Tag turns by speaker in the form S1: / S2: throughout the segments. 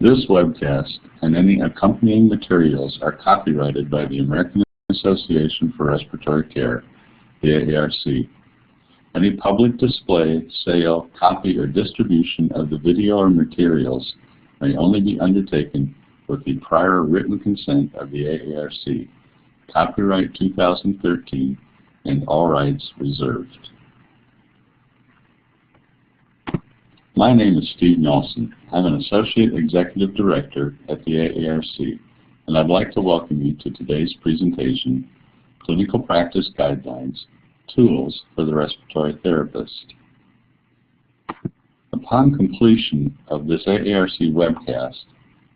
S1: This webcast and any accompanying materials are copyrighted by the American Association for Respiratory Care, the AARC. Any public display, sale, copy, or distribution of the video or materials may only be undertaken with the prior written consent of the AARC. Copyright 2013 and all rights reserved. My name is Steve Nelson. I'm an Associate Executive Director at the AARC, and I'd like to welcome you to today's presentation, Clinical Practice Guidelines, Tools for the Respiratory Therapist. Upon completion of this AARC webcast,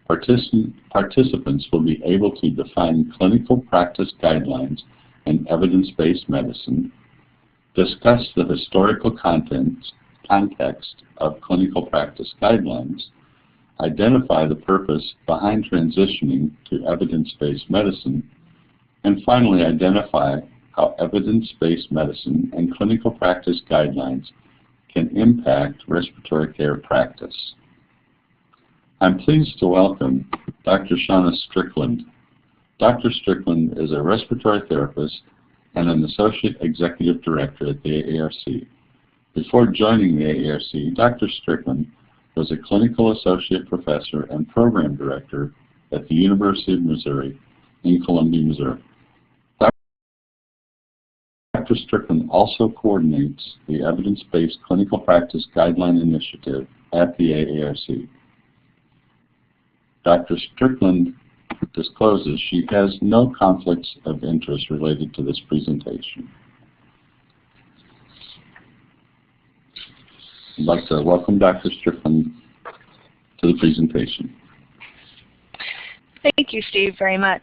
S1: participants will be able to define clinical practice guidelines and evidence-based medicine, discuss the historical context of clinical practice guidelines, identify the purpose behind transitioning to evidence-based medicine, and finally identify how evidence-based medicine and clinical practice guidelines can impact respiratory care practice. I'm pleased to welcome Dr. Shawna Strickland. Dr. Strickland is a respiratory therapist and an Associate Executive Director at the AARC. Before joining the AARC, Dr. Strickland was a Clinical Associate Professor and Program Director at the University of Missouri in Columbia, Missouri. Dr. Strickland also coordinates the Evidence-Based Clinical Practice Guideline Initiative at the AARC. Dr. Strickland discloses she has no conflicts of interest related to this presentation. I'd like to welcome Dr. Strickland to the presentation.
S2: Thank you, Steve, very much.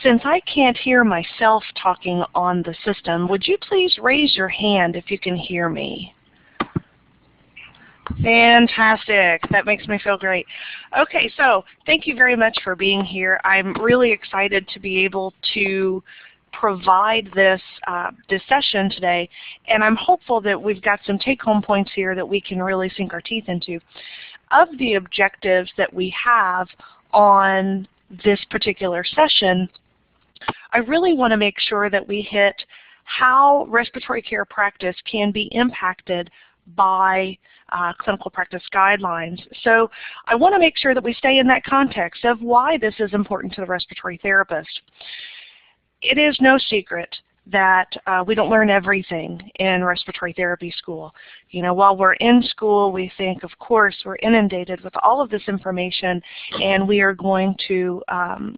S2: Since I can't hear myself talking on the system, would you please raise your hand if you can hear me? Fantastic. That makes me feel great. Okay, so thank you very much for being here. I'm really excited to be able to provide this session today, and I'm hopeful that we've got some take-home points here that we can really sink our teeth into. Of the objectives that we have on this particular session, I really want to make sure that we hit how respiratory care practice can be impacted by clinical practice guidelines. So I want to make sure that we stay in that context of why this is important to the respiratory therapist. It is no secret that we don't learn everything in respiratory therapy school. You know, while we're in school, we think, of course, we're inundated with all of this information, and we are going to,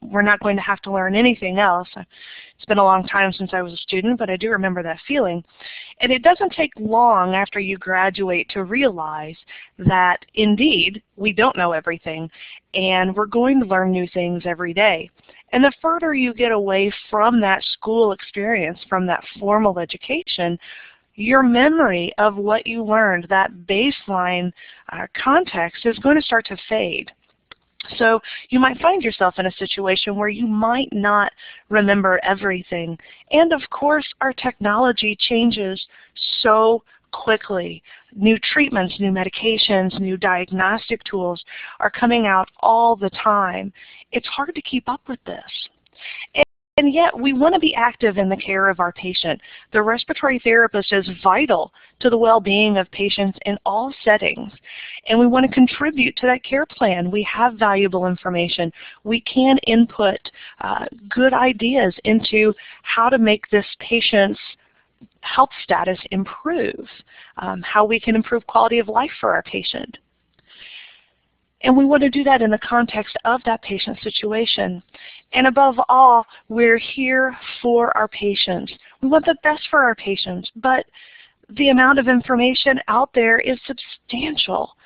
S2: we're not going to have to learn anything else. It's been a long time since I was a student, but I do remember that feeling. And it doesn't take long after you graduate to realize that, indeed, we don't know everything, and we're going to learn new things every day. And the further you get away from that school experience, from that formal education, your memory of what you learned, that baseline context, is going to start to fade. So you might find yourself in a situation where you might not remember everything. And of course, our technology changes so quickly. New treatments, new medications, new diagnostic tools are coming out all the time. It's hard to keep up with this. And yet we want to be active in the care of our patient. The respiratory therapist is vital to the well-being of patients in all settings. And we want to contribute to that care plan. We have valuable information. We can input good ideas into how to make this patient's health status improve, how we can improve quality of life for our patient. And we want to do that in the context of that patient situation. And above all, we're here for our patients. We want the best for our patients, but the amount of information out there is substantial.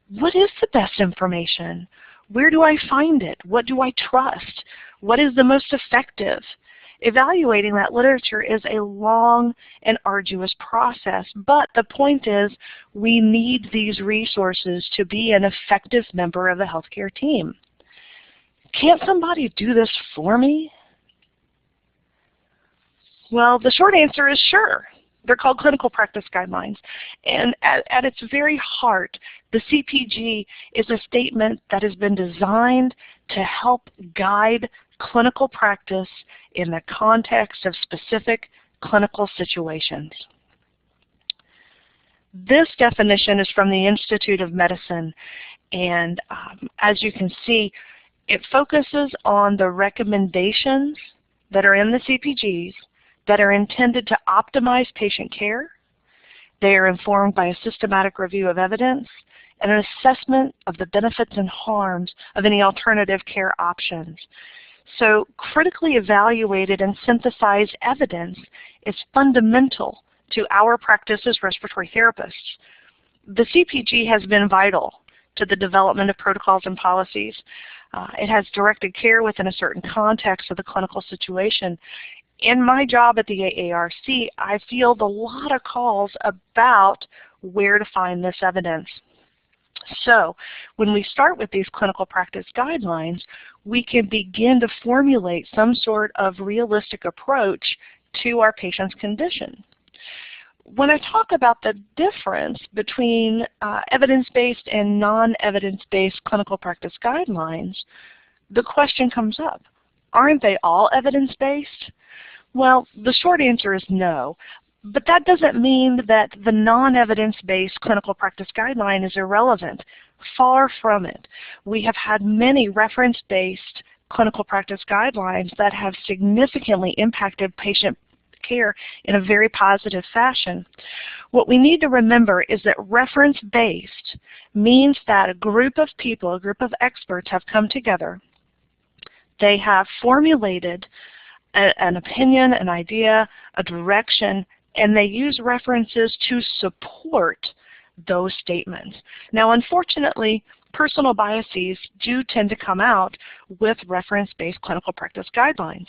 S2: What is the best information? Where do I find it? What do I trust? What is the most effective? Evaluating that literature is a long and arduous process, but the point is we need these resources to be an effective member of the healthcare team. Can't somebody do this for me? Well, the short answer is sure. They're called clinical practice guidelines. And at its very heart, the CPG is a statement that has been designed to help guide clinical practice in the context of specific clinical situations. This definition is from the Institute of Medicine, and as you can see, it focuses on the recommendations that are in the CPGs that are intended to optimize patient care. They are informed by a systematic review of evidence and an assessment of the benefits and harms of any alternative care options. So critically evaluated and synthesized evidence is fundamental to our practice as respiratory therapists. The CPG has been vital to the development of protocols and policies. It has directed care within a certain context of the clinical situation. In my job at the AARC, I field a lot of calls about where to find this evidence. So when we start with these clinical practice guidelines, we can begin to formulate some sort of realistic approach to our patient's condition. When I talk about the difference between evidence-based and non-evidence-based clinical practice guidelines, the question comes up, aren't they all evidence-based? Well, the short answer is no, but that doesn't mean that the non-evidence-based clinical practice guideline is irrelevant. Far from it. We have had many reference-based clinical practice guidelines that have significantly impacted patient care in a very positive fashion. What we need to remember is that reference-based means that a group of people, a group of experts have come together. They have formulated an opinion, an idea, a direction, and they use references to support those statements. Now, unfortunately, personal biases do tend to come out with reference-based clinical practice guidelines.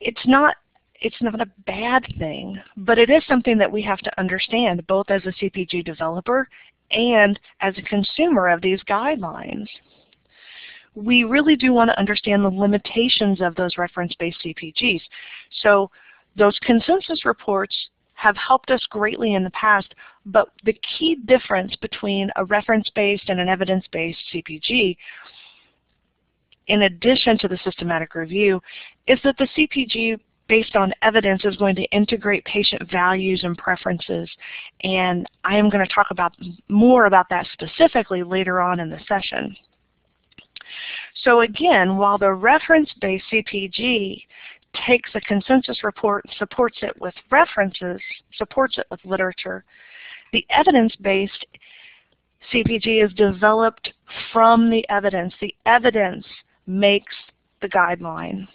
S2: It's not a bad thing, but it is something that we have to understand both as a CPG developer and as a consumer of these guidelines. We really do want to understand the limitations of those reference-based CPGs. So those consensus reports have helped us greatly in the past, but the key difference between a reference-based and an evidence-based CPG, in addition to the systematic review, is that the CPG based on evidence is going to integrate patient values and preferences, and I am going to talk more about that specifically later on in the session. So again, while the reference-based CPG takes a consensus report, supports it with references, supports it with literature, the evidence-based CPG is developed from the evidence. The evidence makes the guideline.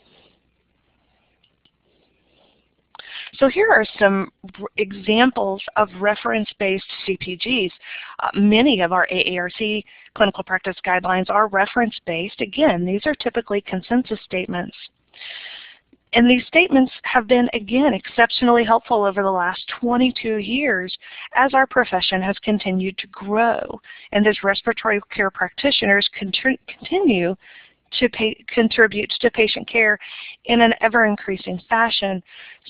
S2: So here are some examples of reference-based CPGs. Many of our AARC clinical practice guidelines are reference-based. Again, these are typically consensus statements. And these statements have been, again, exceptionally helpful over the last 22 years as our profession has continued to grow and as respiratory care practitioners continue to contribute to patient care in an ever-increasing fashion.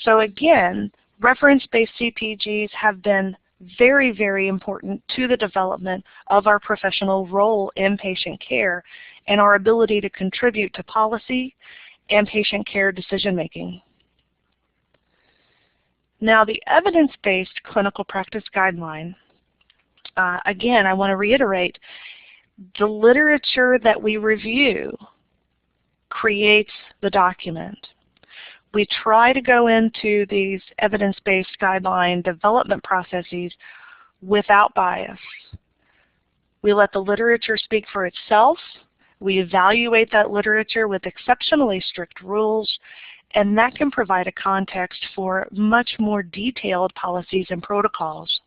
S2: So again, reference-based CPGs have been very, very important to the development of our professional role in patient care and our ability to contribute to policy and patient care decision-making. Now, the evidence-based clinical practice guideline, again, I want to reiterate, the literature that we review creates the document. We try to go into these evidence-based guideline development processes without bias. We let the literature speak for itself. We evaluate that literature with exceptionally strict rules, and that can provide a context for much more detailed policies and protocols.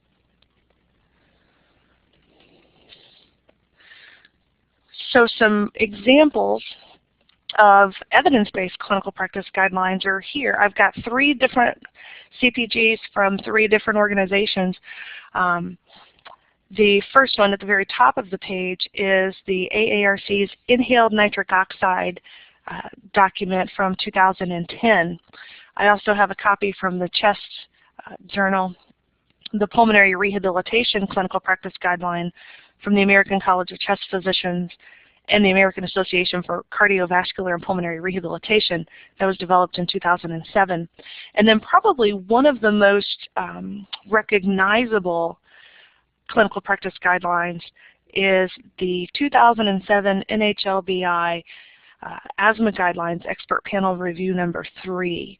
S2: So some examples of evidence-based clinical practice guidelines are here. I've got 3 different CPGs from 3 different organizations. The first one at the very top of the page is the AARC's Inhaled Nitric Oxide document from 2010. I also have a copy from the CHEST journal, the Pulmonary Rehabilitation Clinical Practice Guideline from the American College of Chest Physicians and the American Association for Cardiovascular and Pulmonary Rehabilitation that was developed in 2007. And then probably one of the most recognizable clinical practice guidelines is the 2007 NHLBI Asthma Guidelines Expert Panel Review number 3.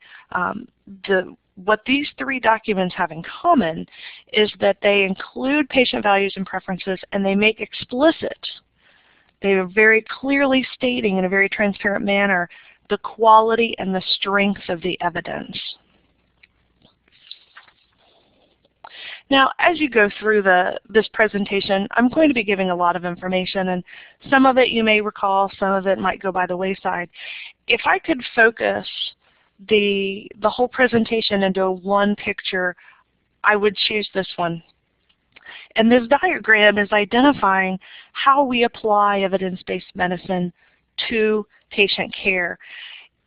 S2: What these 3 documents have in common is that they include patient values and preferences, and they make explicit, they are very clearly stating in a very transparent manner the quality and the strength of the evidence. Now, as you go through this presentation, I'm going to be giving a lot of information, and some of it you may recall, some of it might go by the wayside. If I could focus the whole presentation into one picture, I would choose this one. And this diagram is identifying how we apply evidence-based medicine to patient care.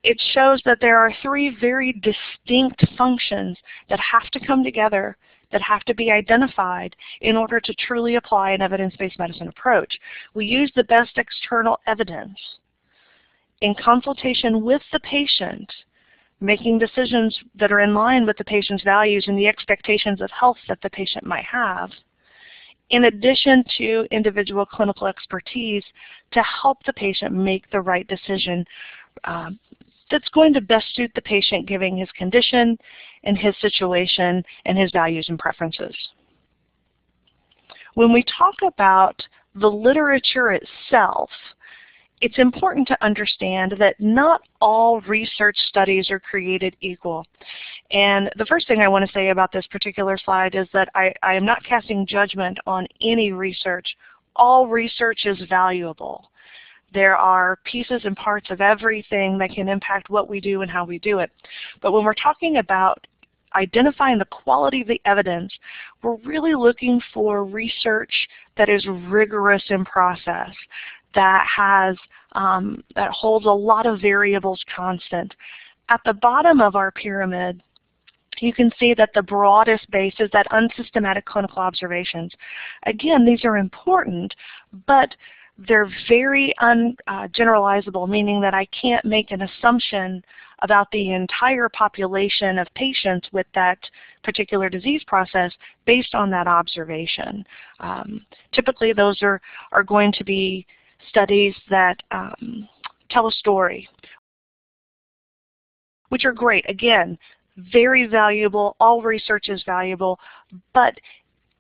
S2: It shows that there are 3 very distinct functions that have to come together, that have to be identified in order to truly apply an evidence-based medicine approach. We use the best external evidence in consultation with the patient, making decisions that are in line with the patient's values and the expectations of health that the patient might have, in addition to individual clinical expertise to help the patient make the right decision that's going to best suit the patient given his condition and his situation and his values and preferences. When we talk about the literature itself, it's important to understand that not all research studies are created equal. And the first thing I want to say about this particular slide is that I am not casting judgment on any research. All research is valuable. There are pieces and parts of everything that can impact what we do and how we do it. But when we're talking about identifying the quality of the evidence, we're really looking for research that is rigorous in process, that has that holds a lot of variables constant. At the bottom of our pyramid, you can see that the broadest base is that unsystematic clinical observations. Again, these are important, but they're very generalizable, meaning that I can't make an assumption about the entire population of patients with that particular disease process based on that observation. Typically, those are going to be studies that tell a story, which are great. Again, very valuable. All research is valuable, but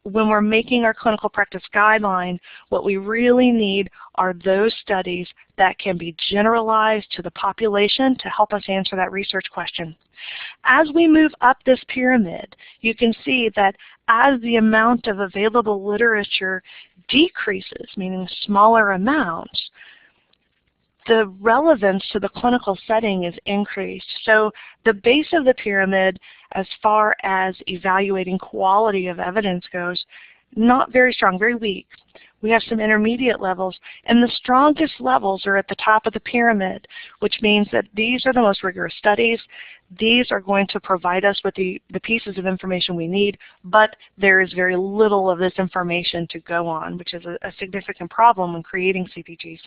S2: when we're making our clinical practice guideline, what we really need are those studies that can be generalized to the population to help us answer that research question. As we move up this pyramid, you can see that as the amount of available literature decreases, meaning smaller amounts, the relevance to the clinical setting is increased. So the base of the pyramid, as far as evaluating quality of evidence goes, not very strong, very weak. We have some intermediate levels, and the strongest levels are at the top of the pyramid, which means that these are the most rigorous studies. These are going to provide us with the pieces of information we need, but there is very little of this information to go on, which is a significant problem when creating CPGs.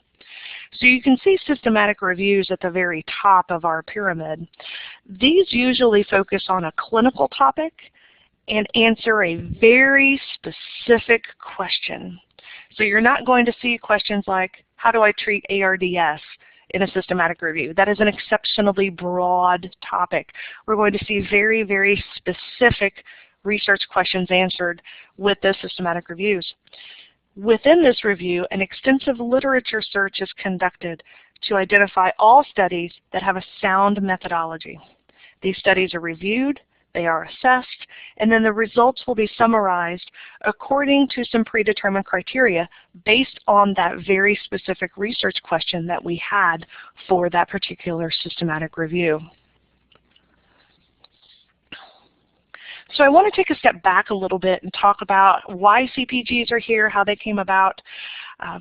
S2: So you can see systematic reviews at the very top of our pyramid. These usually focus on a clinical topic and answer a very specific question. So you're not going to see questions like, how do I treat ARDS in a systematic review? That is an exceptionally broad topic. We're going to see very, very specific research questions answered with the systematic reviews. Within this review, an extensive literature search is conducted to identify all studies that have a sound methodology. These studies are reviewed, they are assessed, and then the results will be summarized according to some predetermined criteria based on that very specific research question that we had for that particular systematic review. So I want to take a step back a little bit and talk about why CPGs are here, how they came about.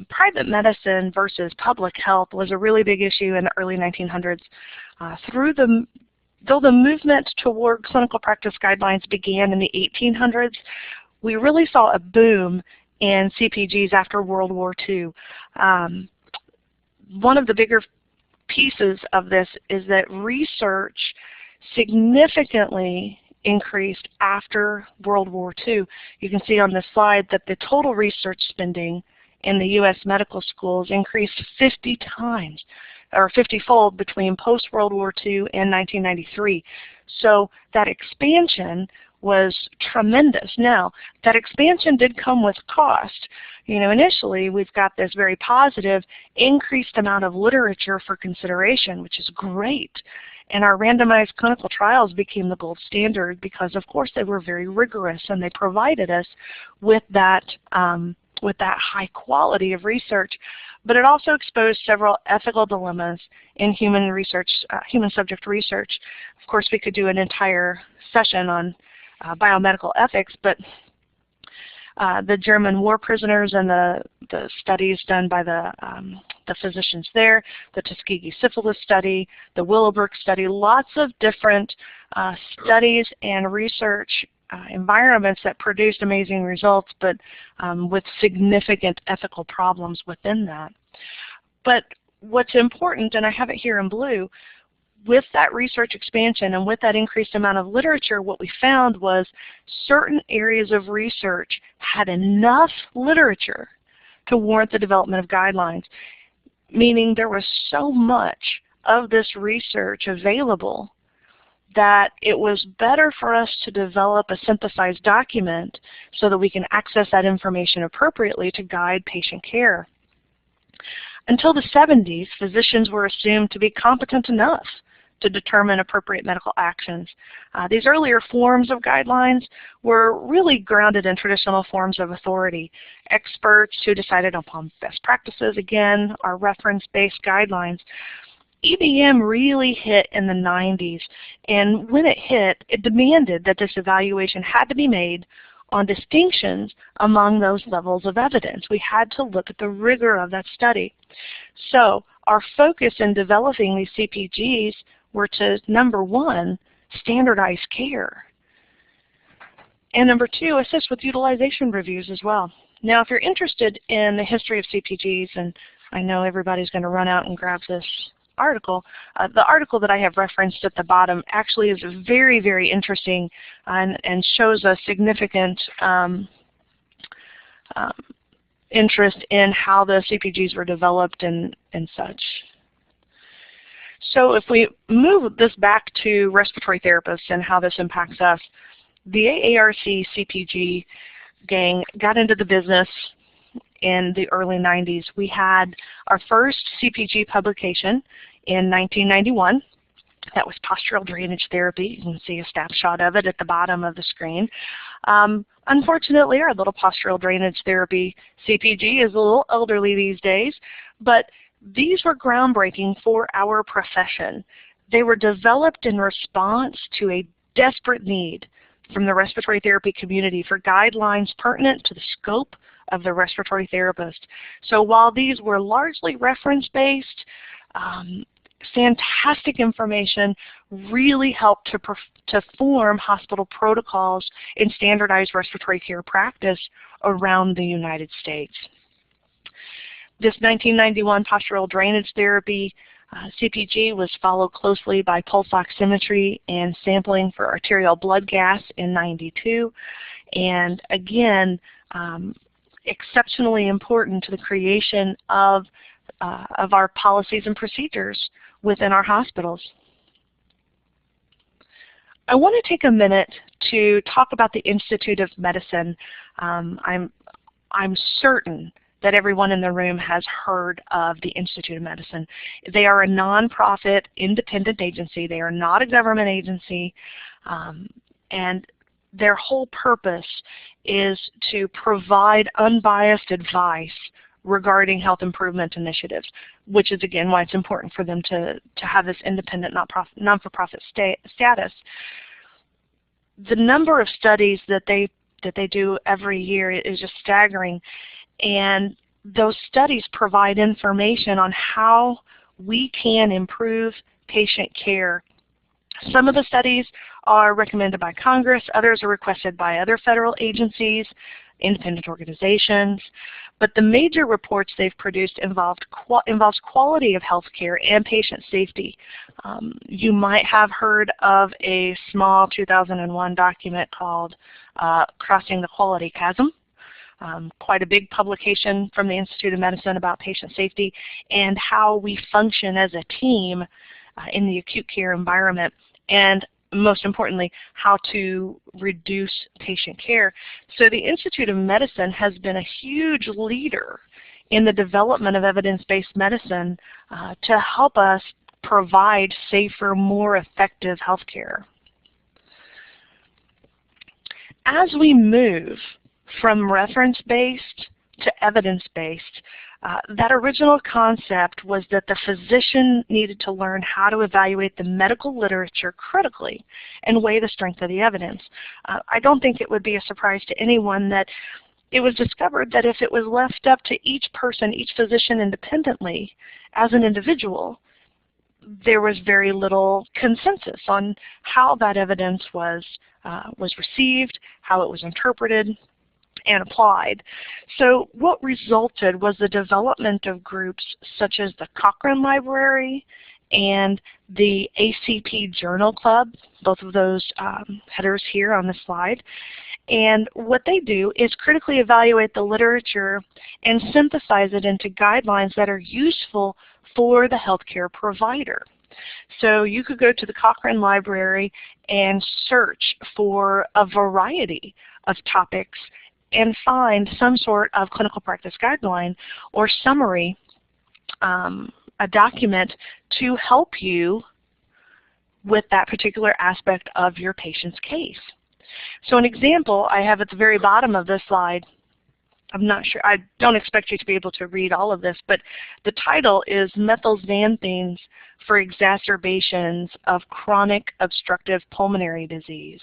S2: Private medicine versus public health was a really big issue in the early 1900s. Through the though the movement toward clinical practice guidelines began in the 1800s, we really saw a boom in CPGs after World War II. One of the bigger pieces of this is that research significantly increased after World War II. You can see on this slide that the total research spending in the U.S. medical schools increased 50 times, or 50-fold between post-World War II and 1993. So that expansion was tremendous. Now, that expansion did come with cost. You know, initially we've got this very positive increased amount of literature for consideration, which is great. And our randomized clinical trials became the gold standard because, of course, they were very rigorous and they provided us with that high quality of research. But it also exposed several ethical dilemmas in human research, human subject research. Of course, we could do an entire session on biomedical ethics, but the German war prisoners and the studies done by the physicians there, the Tuskegee syphilis study, the Willowbrook study, lots of different studies and research environments that produced amazing results, but with significant ethical problems within that. But what's important, and I have it here in blue, with that research expansion and with that increased amount of literature, what we found was certain areas of research had enough literature to warrant the development of guidelines, meaning there was so much of this research available that it was better for us to develop a synthesized document so that we can access that information appropriately to guide patient care. Until the 70s, physicians were assumed to be competent enough to determine appropriate medical actions. These earlier forms of guidelines were really grounded in traditional forms of authority. Experts who decided upon best practices, again, are reference-based guidelines. EBM really hit in the 90s, and when it hit, it demanded that this evaluation had to be made on distinctions among those levels of evidence. We had to look at the rigor of that study. So our focus in developing these CPGs were to, number one, standardize care, and number two, assist with utilization reviews as well. Now, if you're interested in the history of CPGs, and I know everybody's going to run out and grab this article, the article that I have referenced at the bottom actually is very, very interesting and shows a significant interest in how the CPGs were developed and such. So if we move this back to respiratory therapists and how this impacts us, the AARC CPG gang got into the business in the early 90s. We had our first CPG publication in 1991. That was postural drainage therapy. You can see a snapshot of it at the bottom of the screen. Unfortunately, our little postural drainage therapy CPG is a little elderly these days, but these were groundbreaking for our profession. They were developed in response to a desperate need from the respiratory therapy community for guidelines pertinent to the scope of the respiratory therapist. So while these were largely reference-based, fantastic information really helped to form hospital protocols in standardized respiratory care practice around the United States. This 1991 postural drainage therapy CPG was followed closely by pulse oximetry and sampling for arterial blood gas in '92, and again, exceptionally important to the creation of our policies and procedures within our hospitals. I want to take a minute to talk about the Institute of Medicine. I'm certain that everyone in the room has heard of the Institute of Medicine. They are a nonprofit, independent agency. They are not a government agency, and their whole purpose is to provide unbiased advice regarding health improvement initiatives, which is again why it's important for them to have this independent non-for-profit status. The number of studies that they do every year is just staggering, and those studies provide information on how we can improve patient care Some of the studies are recommended by Congress, others are requested by other federal agencies, independent organizations, but the major reports they've produced involves quality of healthcare and patient safety. You might have heard of a small 2001 document called Crossing the Quality Chasm. Quite a big publication from the Institute of Medicine about patient safety and how we function as a team in the acute care environment, and most importantly, how to reduce patient care. So the Institute of Medicine has been a huge leader in the development of evidence-based medicine to help us provide safer, more effective health care. As we move from reference-based to evidence-based, that original concept was that the physician needed to learn how to evaluate the medical literature critically and weigh the strength of the evidence. I don't think it would be a surprise to anyone that it was discovered that if it was left up to each person, each physician independently, as an individual, there was very little consensus on how that evidence was received, how it was interpreted, and applied. So what resulted was the development of groups such as the Cochrane Library and the ACP Journal Club, both of those headers here on the slide. And what they do is critically evaluate the literature and synthesize it into guidelines that are useful for the healthcare provider. So you could go to the Cochrane Library and search for a variety of topics and find some sort of clinical practice guideline or summary, a document to help you with that particular aspect of your patient's case. So an example I have at the very bottom of this slide, I'm not sure, I don't expect you to be able to read all of this, but the title is Methylxanthines for Exacerbations of Chronic Obstructive Pulmonary Disease.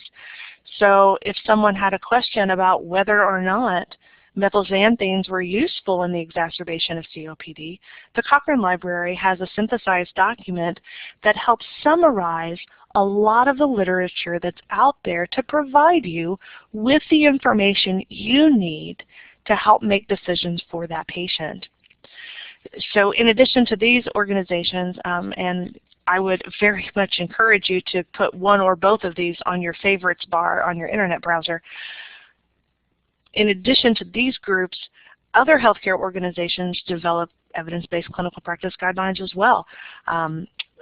S2: So if someone had a question about whether or not methylxanthines were useful in the exacerbation of COPD, the Cochrane Library has a synthesized document that helps summarize a lot of the literature that's out there to provide you with the information you need to help make decisions for that patient. So in addition to these organizations, and I would very much encourage you to put one or both of these on your favorites bar on your internet browser. In addition to these groups, other healthcare organizations develop evidence-based clinical practice guidelines as well,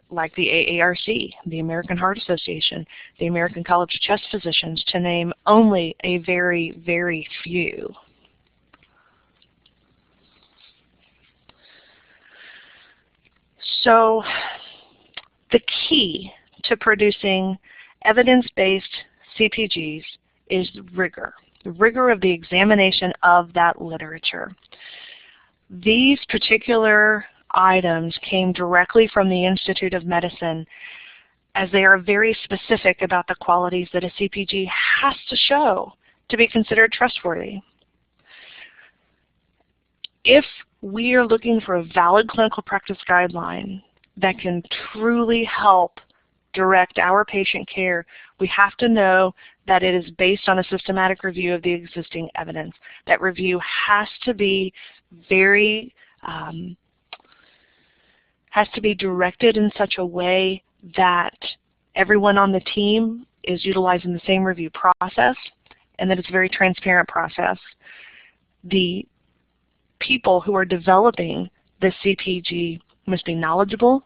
S2: like the AARC, the American Heart Association, the American College of Chest Physicians, to name only a very, very few. So the key to producing evidence-based CPGs is rigor, the rigor of the examination of that literature. These particular items came directly from the Institute of Medicine, as they are very specific about the qualities that a CPG has to show to be considered trustworthy. If we are looking for a valid clinical practice guideline that can truly help direct our patient care, we have to know that it is based on a systematic review of the existing evidence. That review has to be very, has to be directed in such a way that everyone on the team is utilizing the same review process and that it's a very transparent process. The people who are developing the CPG must be knowledgeable.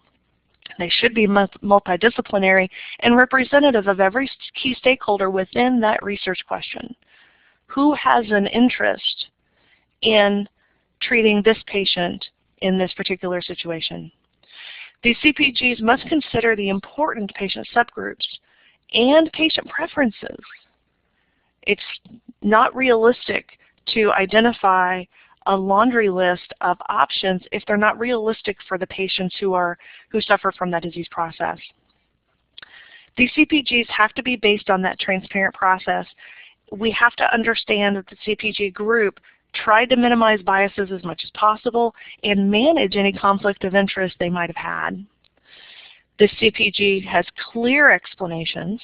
S2: They should be multidisciplinary and representative of every key stakeholder within that research question. Who has an interest in treating this patient in this particular situation? These CPGs must consider the important patient subgroups and patient preferences. It's not realistic to identify a laundry list of options if they're not realistic for the patients who suffer from that disease process. These CPGs have to be based on that transparent process. We have to understand that the CPG group tried to minimize biases as much as possible and manage any conflict of interest they might have had. the CPG has clear explanations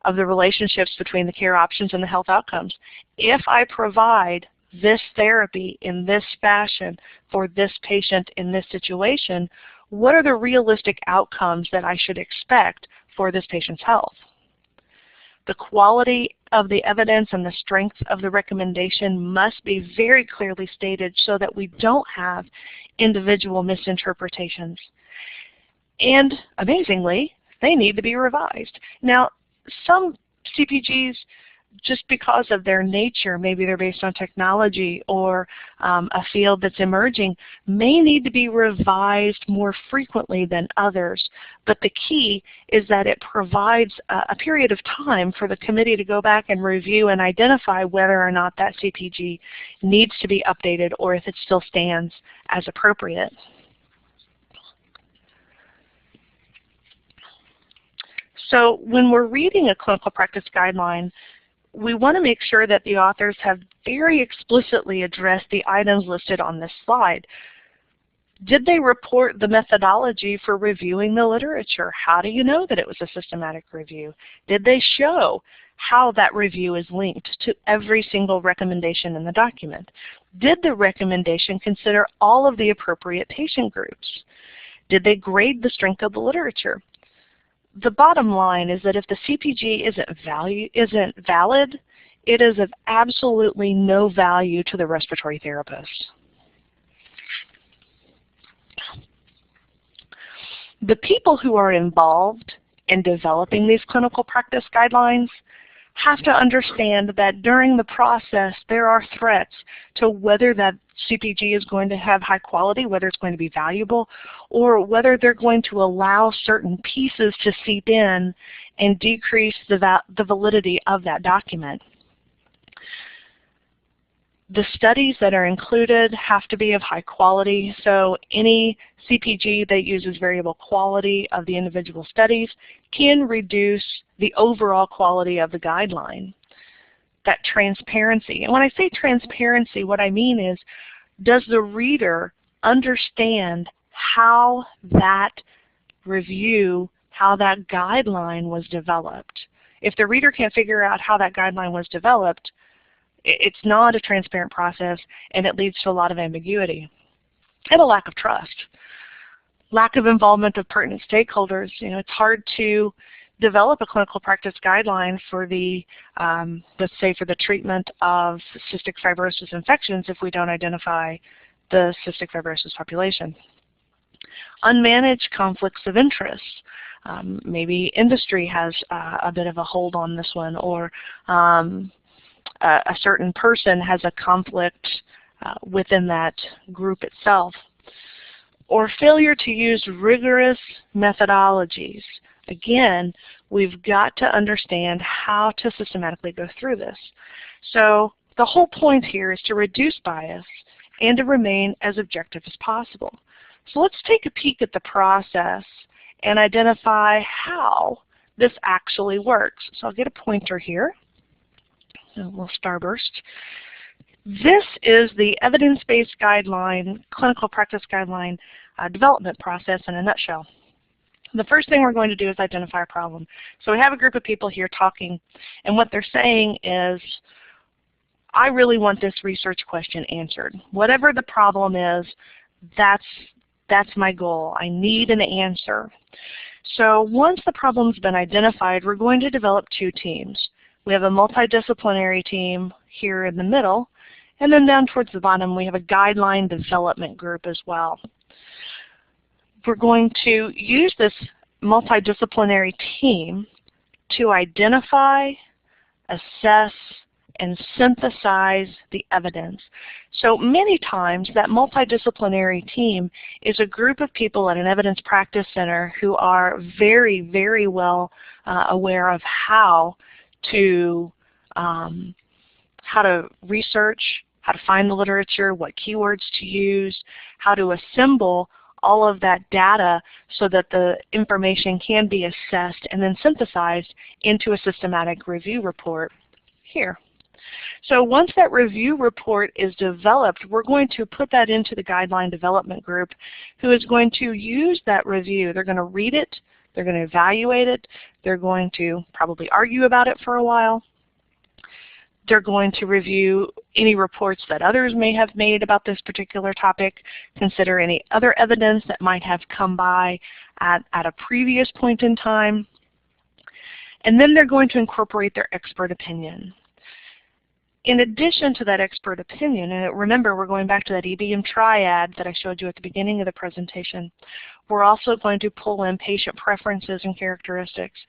S2: of the relationships between the care options and the health outcomes. If I provide this therapy in this fashion for this patient in this situation, what are the realistic outcomes that I should expect for this patient's health? The quality of the evidence and the strength of the recommendation must be very clearly stated so that we don't have individual misinterpretations. And amazingly, they need to be revised. Now, some CPGs, just because of their nature, maybe they're based on technology or a field that's emerging, may need to be revised more frequently than others. But the key is that it provides a period of time for the committee to go back and review and identify whether or not that CPG needs to be updated or if it still stands as appropriate. So when we're reading a clinical practice guideline, we want to make sure that the authors have very explicitly addressed the items listed on this slide. Did they report the methodology for reviewing the literature? How do you know that it was a systematic review? Did they show how that review is linked to every single recommendation in the document? Did the recommendation consider all of the appropriate patient groups? Did they grade the strength of the literature? The bottom line is that if the CPG isn't valid, it is of absolutely no value to the respiratory therapist. The people who are involved in developing these clinical practice guidelines have to understand that during the process there are threats to whether that CPG is going to have high quality, whether it's going to be valuable, or whether they're going to allow certain pieces to seep in and decrease the validity of that document. The studies that are included have to be of high quality, so any CPG that uses variable quality of the individual studies can reduce the overall quality of the guideline. That transparency, and when I say transparency, what I mean is, does the reader understand how that review, how that guideline was developed? If the reader can't figure out how that guideline was developed, it's not a transparent process, and it leads to a lot of ambiguity and a lack of trust. Lack of involvement of pertinent stakeholders. You know, it's hard to develop a clinical practice guideline for the, let's say, for the treatment of cystic fibrosis infections if we don't identify the cystic fibrosis population. Unmanaged conflicts of interest. Maybe industry has a bit of a hold on this one, or a certain person has a conflict within that group itself. Or failure to use rigorous methodologies. Again, we've got to understand how to systematically go through this. So the whole point here is to reduce bias and to remain as objective as possible. So let's take a peek at the process and identify how this actually works. So I'll get a pointer here. A little starburst. This is the evidence-based guideline, clinical practice guideline development process in a nutshell. The first thing we're going to do is identify a problem. So we have a group of people here talking, and what they're saying is, I really want this research question answered. Whatever the problem is, that's my goal. I need an answer. So once the problem's been identified, we're going to develop two teams. We have a multidisciplinary team here in the middle, and then down towards the bottom we have a guideline development group as well. We're going to use this multidisciplinary team to identify, assess, and synthesize the evidence. So many times that multidisciplinary team is a group of people at an evidence practice center who are very, very well aware of how to research, how to find the literature, what keywords to use, how to assemble all of that data so that the information can be assessed and then synthesized into a systematic review report here. So once that review report is developed, we're going to put that into the guideline development group, who is going to use that review. They're going to read it, they're going to evaluate it, they're going to probably argue about it for a while. They're going to review any reports that others may have made about this particular topic, consider any other evidence that might have come by at a previous point in time, and then they're going to incorporate their expert opinion. In addition to that expert opinion, and remember we're going back to that EBM triad that I showed you at the beginning of the presentation, we're also going to pull in patient preferences and characteristics.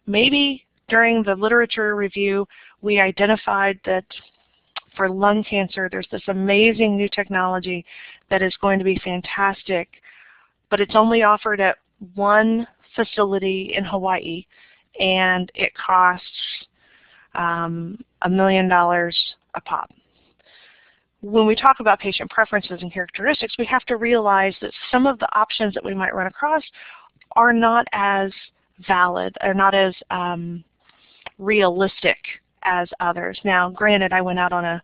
S2: Maybe during the literature review, we identified that for lung cancer, there's this amazing new technology that is going to be fantastic, but it's only offered at one facility in Hawaii, and it costs $1 million a pop. When we talk about patient preferences and characteristics, we have to realize that some of the options that we might run across are not as valid, or not as realistic as others. Now, granted, I went out on a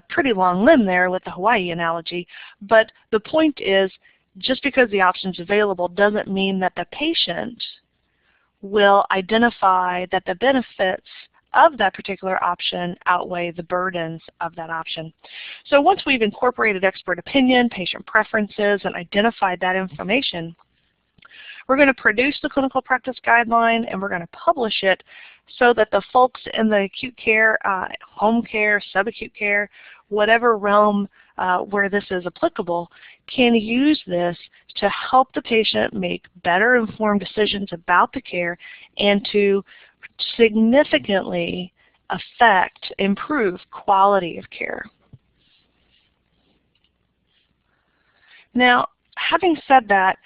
S2: pretty long limb there with the Hawaii analogy, but the point is, just because the option's available doesn't mean that the patient will identify that the benefits of that particular option outweigh the burdens of that option. So once we've incorporated expert opinion, patient preferences, and identified that information, we're going to produce the clinical practice guideline, and we're going to publish it so that the folks in the acute care, home care, subacute care, whatever realm where this is applicable, can use this to help the patient make better informed decisions about the care and to significantly improve quality of care. Now, having said that,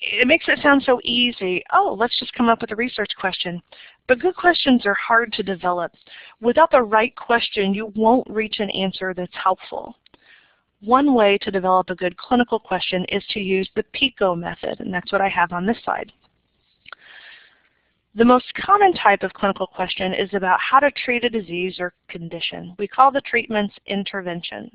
S2: it makes it sound so easy. Oh, let's just come up with a research question. But good questions are hard to develop. Without the right question, you won't reach an answer that's helpful. One way to develop a good clinical question is to use the PICO method, and that's what I have on this slide. The most common type of clinical question is about how to treat a disease or condition. We call the treatments interventions.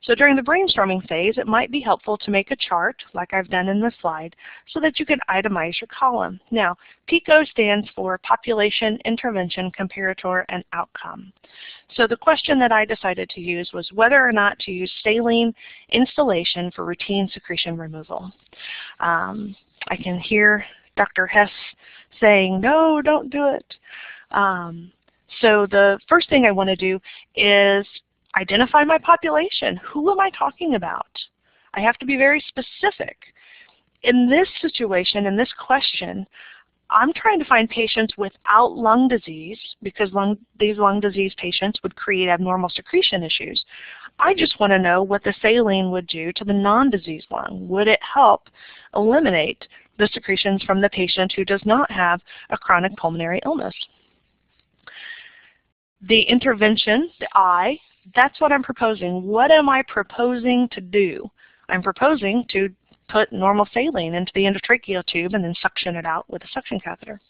S2: So during the brainstorming phase, it might be helpful to make a chart, like I've done in this slide, so that you can itemize your column. Now, PICO stands for Population, Intervention, Comparator, and Outcome. So the question that I decided to use was whether or not to use saline instillation for routine secretion removal. I can hear Dr. Hess saying, no, don't do it. So the first thing I want to do is identify my population. Who am I talking about? I have to be very specific. In this situation, in this question, I'm trying to find patients without lung disease, because these lung disease patients would create abnormal secretion issues. I just want to know what the saline would do to the non-disease lung. Would it help eliminate the secretions from the patient who does not have a chronic pulmonary illness? The intervention, the I, that's what I'm proposing. What am I proposing to do? I'm proposing to put normal saline into the endotracheal tube and then suction it out with a suction catheter.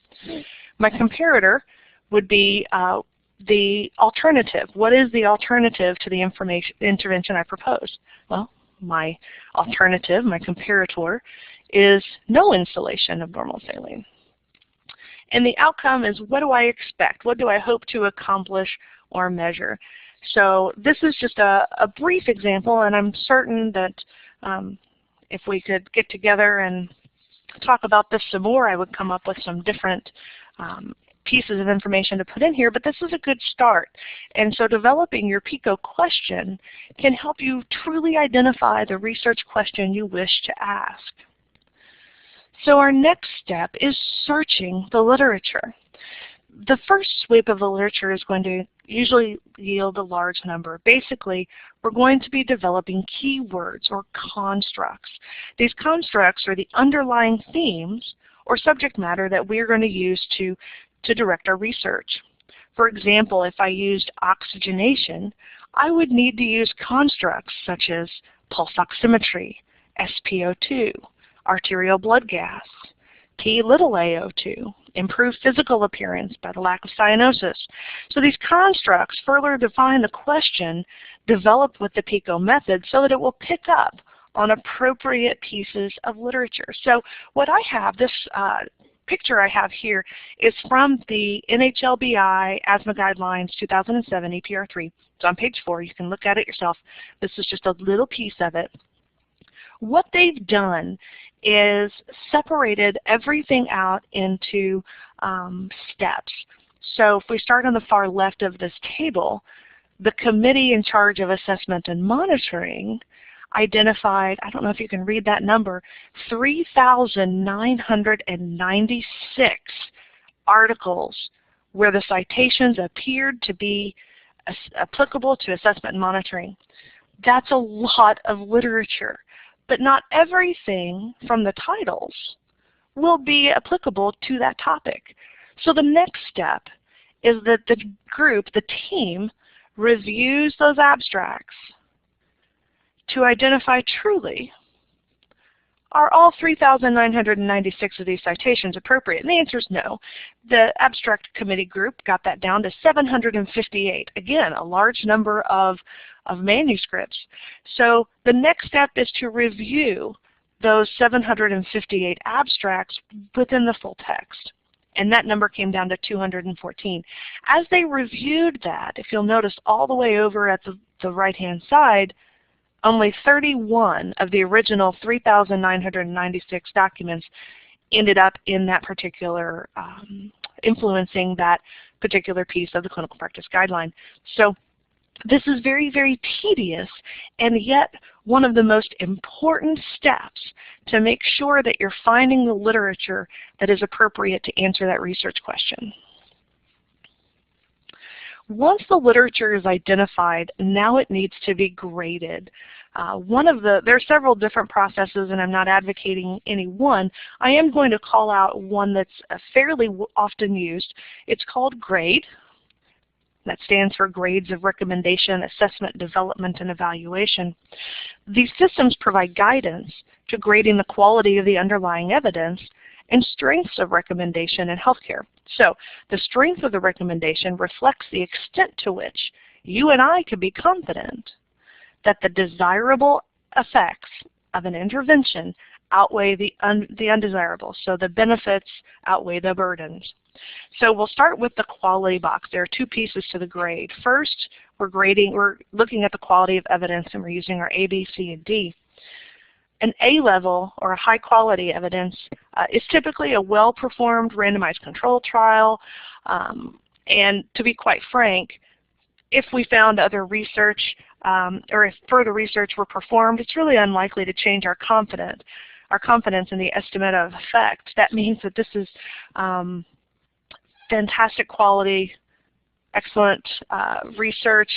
S2: My comparator would be the alternative. What is the alternative to the intervention I propose? Well, my alternative, my comparator, is no instillation of normal saline. And the outcome is, what do I expect? What do I hope to accomplish or measure? So this is just a brief example, and I'm certain that if we could get together and talk about this some more, I would come up with some different pieces of information to put in here, but this is a good start. And so developing your PICO question can help you truly identify the research question you wish to ask. So our next step is searching the literature. The first sweep of the literature is going to usually yield a large number. Basically, we're going to be developing keywords or constructs. These constructs are the underlying themes or subject matter that we're going to use to direct our research. For example, if I used oxygenation, I would need to use constructs such as pulse oximetry, SpO2, arterial blood gas, P-little AO2, improved physical appearance by the lack of cyanosis. So these constructs further define the question developed with the PICO method so that it will pick up on appropriate pieces of literature. So what I have, this picture I have here, is from the NHLBI Asthma Guidelines 2007 EPR3. It's on page 4. You can look at it yourself. This is just a little piece of it. What they've done is separated everything out into steps. So if we start on the far left of this table, the committee in charge of assessment and monitoring identified, I don't know if you can read that number, 3,996 articles where the citations appeared to be applicable to assessment and monitoring. That's a lot of literature, but not everything from the titles will be applicable to that topic. So the next step is that the group, the team, reviews those abstracts to identify truly, are all 3,996 of these citations appropriate? And the answer is no. The abstract committee group got that down to 758. Again, a large number of manuscripts. So the next step is to review those 758 abstracts within the full text. And that number came down to 214. As they reviewed that, if you'll notice all the way over at the right-hand side, only 31 of the original 3,996 documents ended up in that particular, influencing that particular piece of the clinical practice guideline. So this is very, very tedious, and yet one of the most important steps to make sure that you're finding the literature that is appropriate to answer that research question. Once the literature is identified, now it needs to be graded. There are several different processes, and I'm not advocating any one. I am going to call out one that's fairly often used. It's called GRADE. That stands for Grades of Recommendation, Assessment, Development, and Evaluation. These systems provide guidance to grading the quality of the underlying evidence and strengths of recommendation in healthcare. So the strength of the recommendation reflects the extent to which you and I could be confident that the desirable effects of an intervention outweigh the undesirable. So the benefits outweigh the burdens. So we'll start with the quality box. There are two pieces to the grade. First, we're looking at the quality of evidence, and we're using our A, B, C, and D. An A level, or a high quality evidence, is typically a well-performed randomized control trial. And to be quite frank, if we found other research or if further research were performed, it's really unlikely to change our confidence in the estimate of effect. That means that this is fantastic quality, excellent research.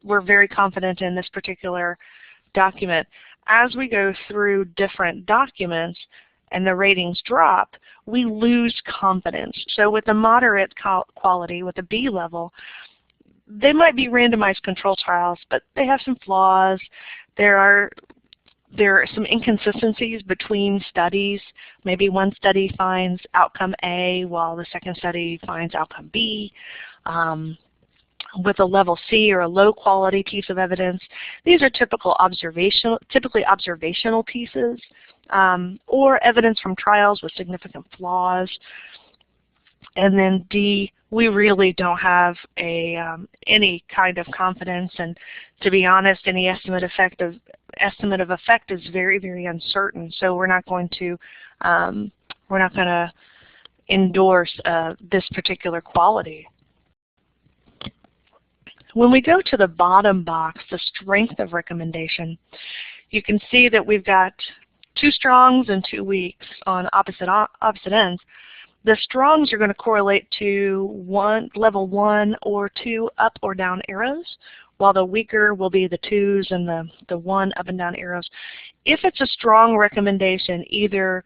S2: We're very confident in this particular document. As we go through different documents and the ratings drop, we lose confidence. So with the moderate quality, with the B level, they might be randomized control trials, but they have some flaws. There are some inconsistencies between studies. Maybe one study finds outcome A while the second study finds outcome B. With a level C or a low quality piece of evidence, these are typically observational pieces or evidence from trials with significant flaws. And then D, we really don't have any kind of confidence, and to be honest, any estimate of effect is very, very uncertain. So we're not going to endorse this particular quality. When we go to the bottom box, the strength of recommendation, you can see that we've got 2 strongs and 2 weaks on opposite ends. The strongs are going to correlate to level 1 or 2 up or down arrows, while the weaker will be the 2s and the 1 up and down arrows. If it's a strong recommendation, either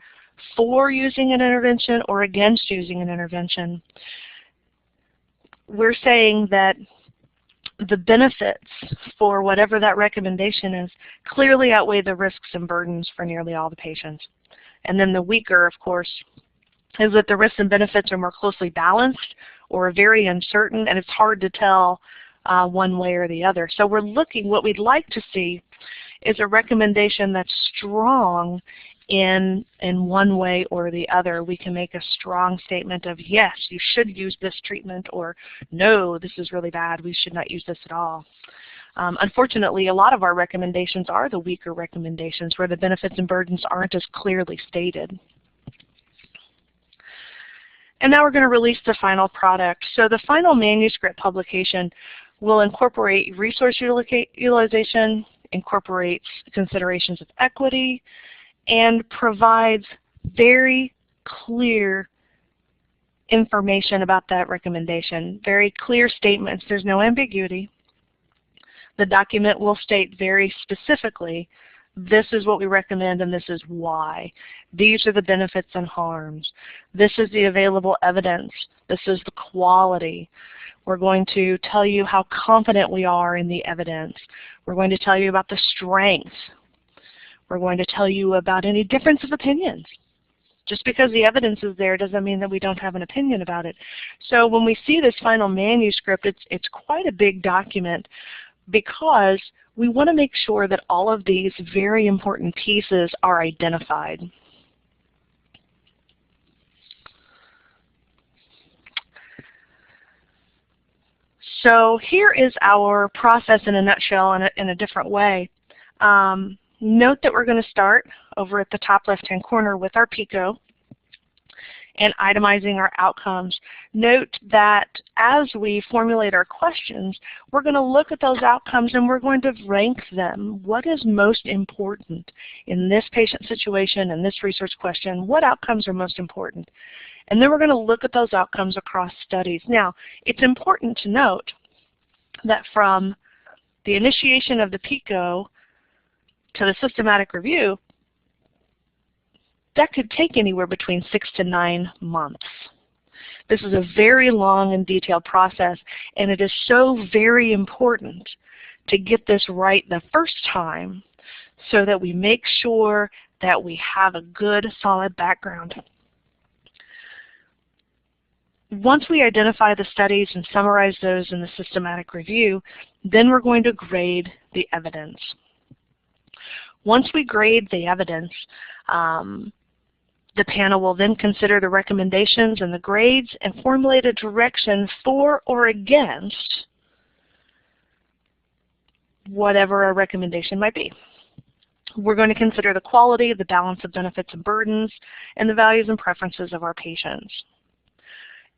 S2: for using an intervention or against using an intervention, we're saying that the benefits for whatever that recommendation is clearly outweigh the risks and burdens for nearly all the patients. And then the weaker, of course, is that the risks and benefits are more closely balanced or very uncertain, and it's hard to tell one way or the other. So we're looking, what we'd like to see is a recommendation that's strong in one way or the other. We can make a strong statement of, yes, you should use this treatment, or no, this is really bad, we should not use this at all. Unfortunately, a lot of our recommendations are the weaker recommendations where the benefits and burdens aren't as clearly stated. And now we're going to release the final product. So the final manuscript publication will incorporate resource utilization, incorporates considerations of equity, and provides very clear information about that recommendation, very clear statements. There's no ambiguity. The document will state very specifically, this is what we recommend and this is why. These are the benefits and harms. This is the available evidence. This is the quality. We're going to tell you how confident we are in the evidence. We're going to tell you about the strengths. We're going to tell you about any difference of opinions. Just because the evidence is there doesn't mean that we don't have an opinion about it. So when we see this final manuscript, it's quite a big document because we want to make sure that all of these very important pieces are identified. So here is our process in a nutshell in a different way. Note that we're going to start over at the top left-hand corner with our PICO and itemizing our outcomes. Note that as we formulate our questions, we're going to look at those outcomes and we're going to rank them. What is most important in this patient situation and this research question? What outcomes are most important? And then we're going to look at those outcomes across studies. Now, it's important to note that from the initiation of the PICO to the systematic review, that could take anywhere between 6 to 9 months. This is a very long and detailed process, and it is so very important to get this right the first time so that we make sure that we have a good, solid background. Once we identify the studies and summarize those in the systematic review, then we're going to grade the evidence. Once we grade the evidence, the panel will then consider the recommendations and the grades and formulate a direction for or against whatever our recommendation might be. We're going to consider the quality, the balance of benefits and burdens, and the values and preferences of our patients.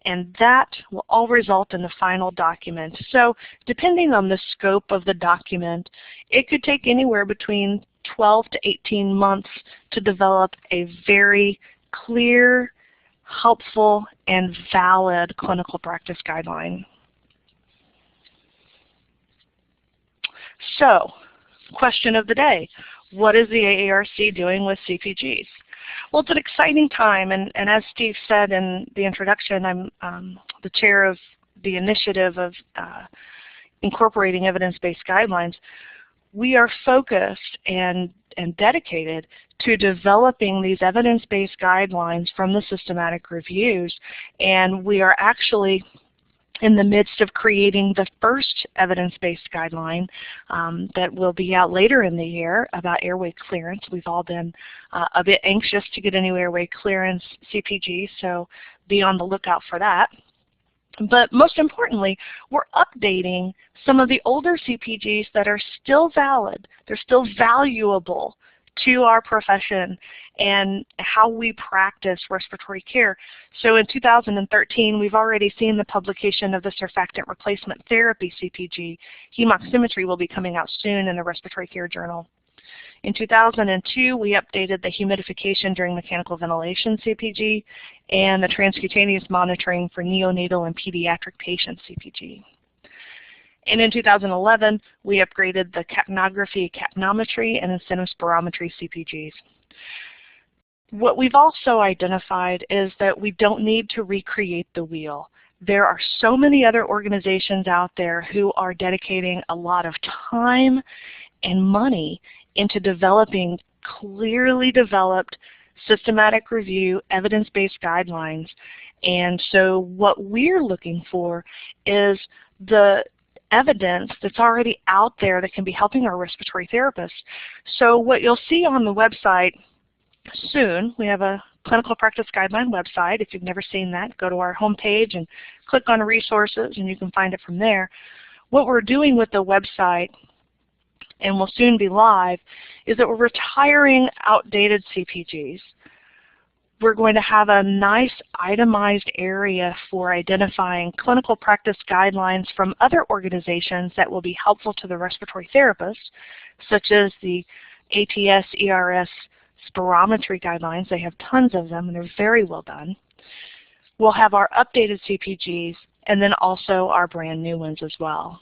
S2: And that will all result in the final document. So depending on the scope of the document, it could take anywhere between 12 to 18 months to develop a very clear, helpful, and valid clinical practice guideline. So, question of the day, what is the AARC doing with CPGs? Well, it's an exciting time, and as Steve said in the introduction, I'm the chair of the initiative of incorporating evidence-based guidelines. We are focused and dedicated to developing these evidence-based guidelines from the systematic reviews, and we are actually in the midst of creating the first evidence-based guideline that will be out later in the year about airway clearance. We've all been a bit anxious to get a new airway clearance CPG, so be on the lookout for that. But most importantly, we're updating some of the older CPGs that are still valid. They're still valuable to our profession and how we practice respiratory care. So in 2013, we've already seen the publication of the surfactant replacement therapy CPG. Hemoximetry will be coming out soon in the Respiratory Care Journal. In 2002, we updated the humidification during mechanical ventilation CPG and the transcutaneous monitoring for neonatal and pediatric patients CPG. And in 2011, we upgraded the capnography, capnometry, and incentive spirometry CPGs. What we've also identified is that we don't need to recreate the wheel. There are so many other organizations out there who are dedicating a lot of time and money into developing clearly developed systematic review, evidence-based guidelines. And so what we're looking for is the evidence that's already out there that can be helping our respiratory therapists. So what you'll see on the website soon, we have a clinical practice guideline website. If you've never seen that, go to our homepage and click on resources and you can find it from there. What we're doing with the website, and will soon be live, is that we're retiring outdated CPGs. We're going to have a nice itemized area for identifying clinical practice guidelines from other organizations that will be helpful to the respiratory therapist, such as the ATS, ERS, spirometry guidelines. They have tons of them and they're very well done. We'll have our updated CPGs and then also our brand new ones as well.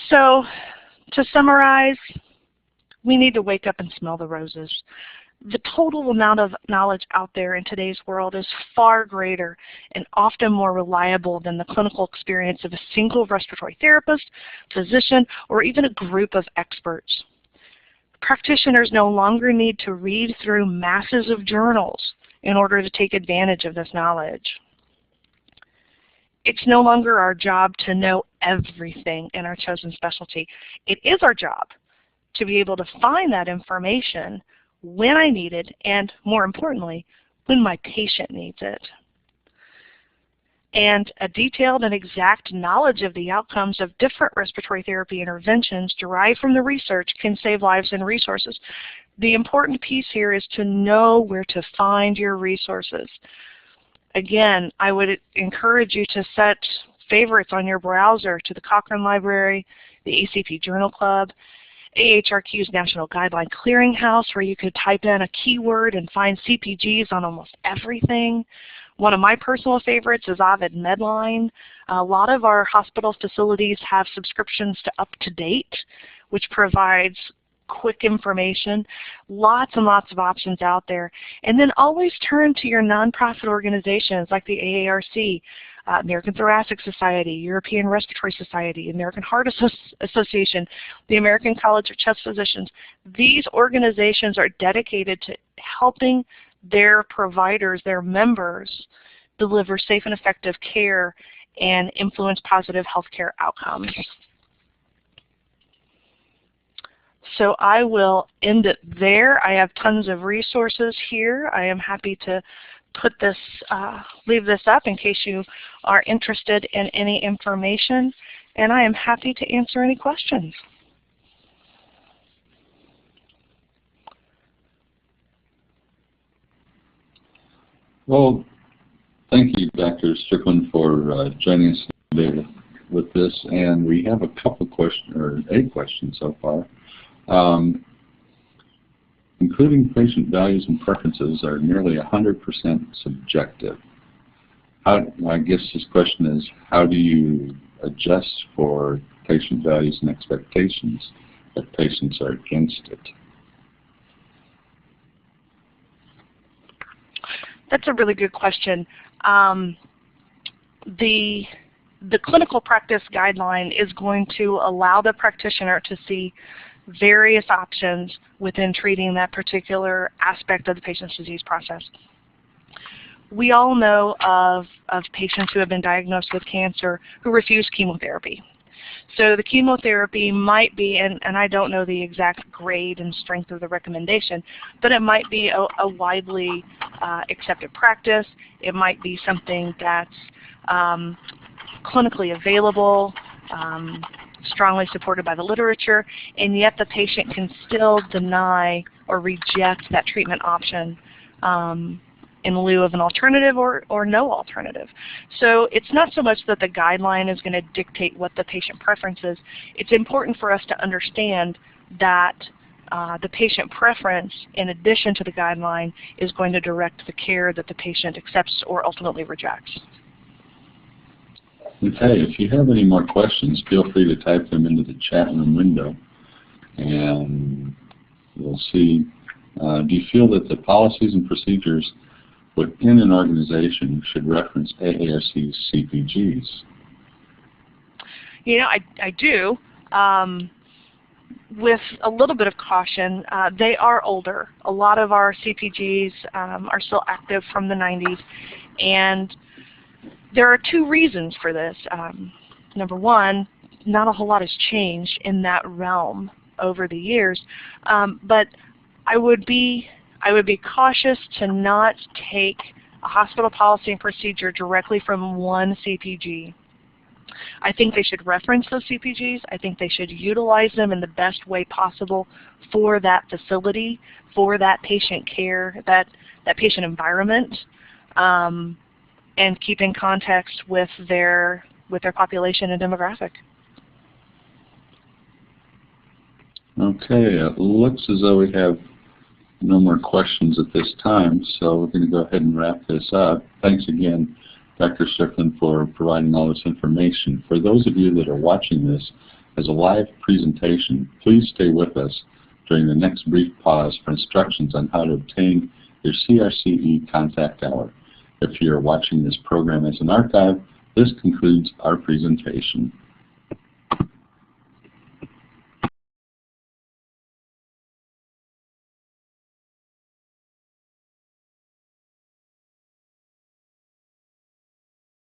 S2: So to summarize, we need to wake up and smell the roses. The total amount of knowledge out there in today's world is far greater and often more reliable than the clinical experience of a single respiratory therapist, physician, or even a group of experts. Practitioners no longer need to read through masses of journals in order to take advantage of this knowledge. It's no longer our job to know everything in our chosen specialty. It is our job to be able to find that information when I need it, and more importantly, when my patient needs it. And a detailed and exact knowledge of the outcomes of different respiratory therapy interventions derived from the research can save lives and resources. The important piece here is to know where to find your resources. Again, I would encourage you to set favorites on your browser to the Cochrane Library, the ACP Journal Club, AHRQ's National Guideline Clearinghouse, where you could type in a keyword and find CPGs on almost everything. One of my personal favorites is Ovid Medline. A lot of our hospital facilities have subscriptions to UpToDate, which provides quick information. Lots and lots of options out there. And then always turn to your nonprofit organizations like the AARC, American Thoracic Society, European Respiratory Society, American Heart Association, the American College of Chest Physicians. These organizations are dedicated to helping their providers, their members, deliver safe and effective care and influence positive healthcare outcomes. So I will end it there. I have tons of resources here. I am happy to put this, leave this up in case you are interested in any information, and I am happy to answer any questions.
S1: Well, thank you, Dr. Strickland, for joining us today with this, and we have a couple questions, or a question so far. Including patient values and preferences are nearly 100% subjective. I guess this question is, how do you adjust for patient values and expectations if patients are against it?
S2: That's a really good question. The clinical practice guideline is going to allow the practitioner to see various options within treating that particular aspect of the patient's disease process. We all know of patients who have been diagnosed with cancer who refuse chemotherapy. So the chemotherapy might be, and I don't know the exact grade and strength of the recommendation, but it might be a widely accepted practice. It might be something that's clinically available, strongly supported by the literature, and yet the patient can still deny or reject that treatment option in lieu of an alternative or no alternative. So it's not so much that the guideline is going to dictate what the patient preference is. It's important for us to understand that the patient preference, in addition to the guideline, is going to direct the care that the patient accepts or ultimately rejects.
S1: Okay, if you have any more questions, feel free to type them into the chat room window, and we'll see. Do you feel that the policies and procedures within an organization should reference AARC's CPGs?
S2: You know, I do. with a little bit of caution, they are older. A lot of our CPGs are still active from the 90s, and there are two reasons for this. Number one, not a whole lot has changed in that realm over the years, but I would be cautious to not take a hospital policy and procedure directly from one CPG. I think they should reference those CPGs. I think they should utilize them in the best way possible for that facility, for that patient care, that patient environment, and keep in context with their population and demographic.
S1: Okay, it looks as though we have no more questions at this time, so we're going to go ahead and wrap this up. Thanks again, Dr. Strickland, for providing all this information. For those of you that are watching this as a live presentation, please stay with us during the next brief pause for instructions on how to obtain your CRCE contact hour. If you're watching this program as an archive, this concludes our presentation.